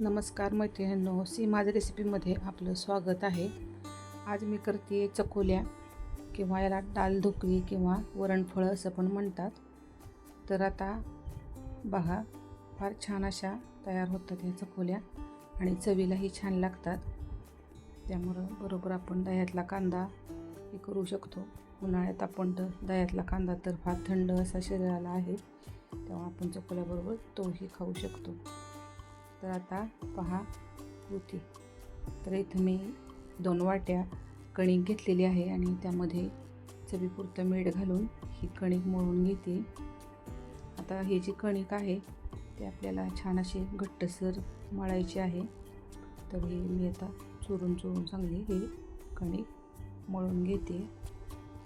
नमस्कार मैत्रिणींनो, सीमाज रेसिपीमध्ये आपलं स्वागत आहे. आज मी करते चकोल्या किंवा याला डाल ढोकळी किंवा वरणफळं असं पण म्हणतात. तर आता बघा, फार छान अशा तयार होतात ह्या चकोल्या आणि चवीलाही छान लागतात. त्यामुळं बरोबर आपण दह्यातला कांदा हे करू शकतो. उन्हाळ्यात आपण तर दह्यातला कांदा तर फार थंड असा शरीराला आहे, तेव्हा आपण चकोल्याबरोबर तोही खाऊ शकतो. तर आता पहा होती. तर इथं मी 2 वाट्या कणिक घेतलेली आहे आणि त्यामध्ये चवीपुरतं मीठ घालून ही कणिक मळून घेते. आता ही जी कणिक आहे ती आपल्याला छान अशी घट्टसर मळायची आहे. तर ही मी आता चुरून चांगली ही कणिक मळून घेते.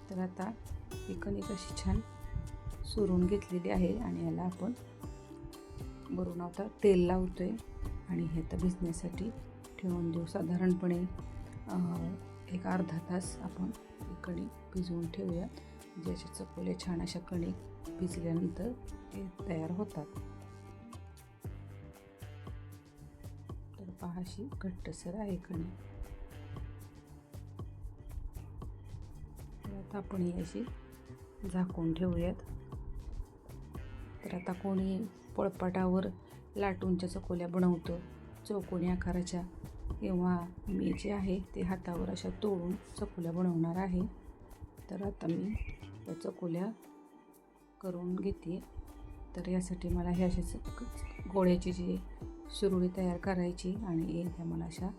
तर आता ही कणिक अशी छान चुरून घेतलेली आहे आणि याला आपण वरून आता तेल लावतोय आणि हे तर भिजण्यासाठी ठेवून देऊ. साधारणपणे एक अर्धा तास आपण ही कणिक भिजवून ठेवूया. ज्याच्या चकोल्या छान अशा कणिक भिजल्यानंतर ते तयार होतात. तर पहा, अशी घट्टसर आहे कणिक. तर आता आपण ही अशी झाकून ठेवूयात. तर आता कोणी पोळपाटावर लाटूनच्या चकोल्या बनवतो, चौकोनी आकाराच्या, किंवा मी जे आहे ते हातावर अशा तोडून चकोल्या बनवणार आहे. तर आता मी या चकोल्या करून घेते. तर यासाठी मला ह्या अशा गोळ्याची जी सुरळी तयार करायची आणि ह्या मला अशा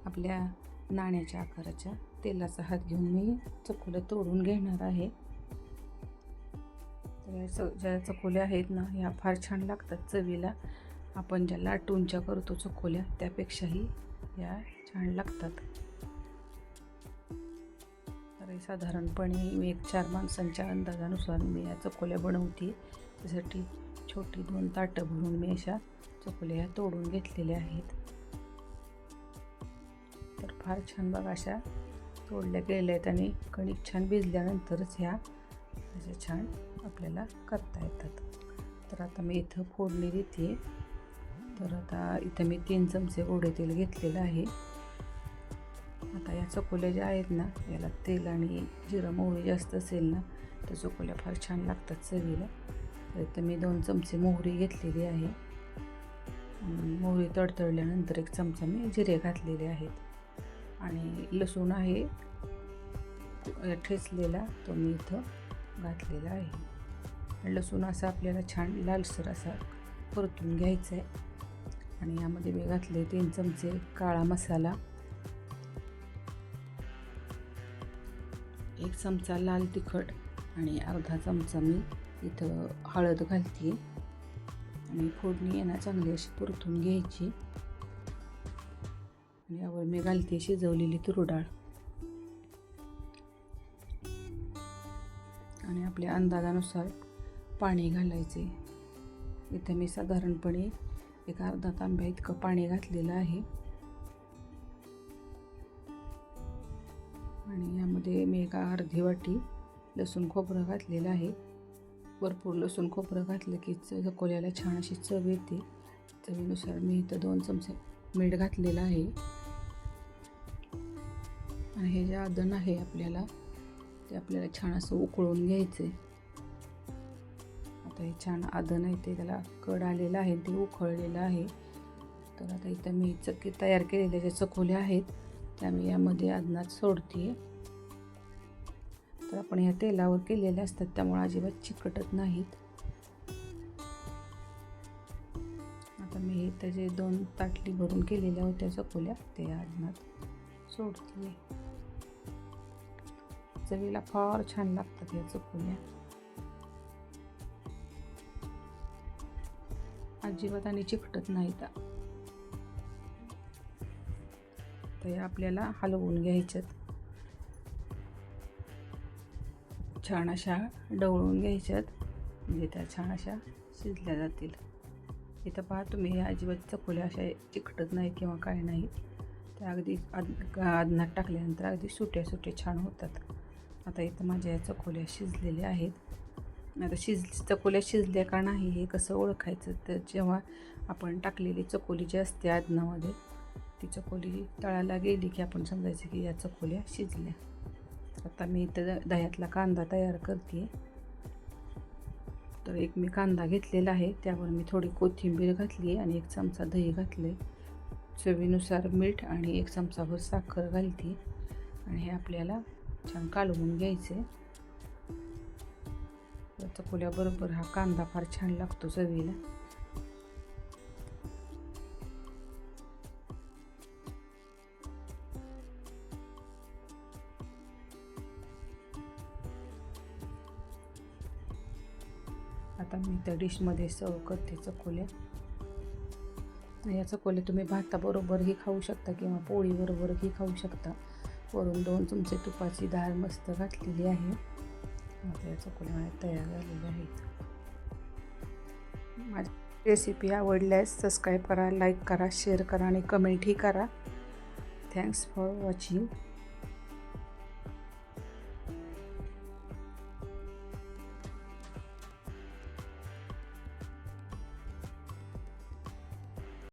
आपल्या नाण्याच्या आकाराच्या तेलाचा हात घेऊन मी चकोल्या तोडून घेणार आहे. तर ज्या चकोल्या आहेत ना, ह्या फार छान लागतात चवीला. आपण ज्या लाटूनच्या करतो चकोल्या त्यापेक्षाही या छान लागतात. तर साधारणपणे मी 4 माणसांच्या अंदाजानुसार मी या चकोल्या बनवते. त्यासाठी छोटी 2 ताटं भरून मी अशा चकोल्या तोडून घेतलेल्या आहेत. तर फार छान बघा अशा तोडल्या गेल्या आहेत आणि कणिक छान भिजल्यानंतरच ह्या अशा छान आपल्याला करता येतात. तर आता मी इथं फोडणी देते. तर आता इथं मी 3 चमचे गोडे तेल घेतलेलं आहे. आता या चकोल्या ज्या आहेत ना, याला तेल आणि जिरं मोहरी जास्त असेल ना तर चकोल्या फार छान लागतात चवीला. तर इथं मी 2 चमचे मोहरी घेतलेली आहे. मोहरी तडतडल्यानंतर 1 चमचा मी जिरे घातलेले आहेत आणि लसूण आहे ठेचलेला, तो मी इथं घातलेला आहे. लसूण असा आपल्याला छान लालसर असा परतून घ्यायचा आहे. आणि यामध्ये मी घातले 3 चमचे काळा मसाला, 1 चमचा लाल तिखट आणि अर्धा चमचा मी इथं हळद घालते. आणि फोडणी यांना चांगली अशी परतून घ्यायची. आणि यावर मी घालते शिजवलेली तूर डाळ आणि आपल्या अंदाजानुसार पाणी घालायचे. इथे मी साधारणपणे एक अर्धा तांब्या इतकं पाणी घातलेलं आहे. आणि यामध्ये मी एक अर्धी वाटी लसूण खोबरं घातलेलं आहे. भरपूर लसूण खोबरं घातलं की चकोल्याला छान अशी चव येते. चवीनुसार मी इथं 2 चमचे मीठ घातलेलं आहे. आणि हे जे आदन आहे आपल्याला ते आपल्याला छान असं उकळून घ्यायचे. आता हे छान आदन आहे ते त्याला कड आलेलं आहे, ते उकळलेलं आहे. तर आता इथं मी तयार केलेल्या ज्या चकोल्या आहेत त्या मी यामध्ये आदनात सोडते. तर आपण ह्या तेलावर केलेल्या असतात त्यामुळे अजिबात चिकटत नाहीत. आता मी इथं जे 2 ताटली भरून केलेल्या होत्या चकोल्या ते आदनात सोडते. चवीला फार छान लागतात या चकोल्या, अजिबात आणि चिकटत नाहीत. तर या आपल्याला हलवून घ्यायच्यात, छान अशा ढवळून घ्यायच्यात, म्हणजे त्या छान अशा शिजल्या जातील. इथं पहा तुम्ही, अजिबात चकोल्या अशा चिकटत नाही किंवा काय नाही. त्या अगदी आदनात टाकल्यानंतर अगदी सुट्या छान होतात. आता इथं माझ्या या चकोल्या शिजलेल्या आहेत. आता चकोल्या शिजल्या का नाही हे कसं ओळखायचं, तर जेव्हा आपण टाकलेली चकोली जी असते आदनामध्ये, ती चकोली तळाला गेली की आपण समजायचं की या चकोल्या शिजल्या. आता मी इथं दह्यातला कांदा तयार करते. तर एक मी कांदा घेतलेला आहे, त्यावर मी थोडी कोथिंबीर घातली आहे आणि 1 चमचा दही घातले, चवीनुसार मीठ आणि 1 चमचाभर साखर घालते आणि हे आपल्याला छान कालवून घ्यायचे. चकोल्याबरोबर हा कांदा फार छान लागतो चवीला. आता मी त्या डिशमध्ये सर्व करते चकोल्या. या चकोल्या तुम्ही भाताबरोबरही खाऊ शकता किंवा पोळीबरोबरही खाऊ शकता. वरून 2 चमचे तुपाची डाळ मस्त घातलेली आहे. आता या चकोल्या तयार झालेल्या आहेत. माझी रेसिपी आवडल्यास सबस्क्राईब करा, लाईक करा, शेअर करा आणि कमेंटही करा. Thanks for watching.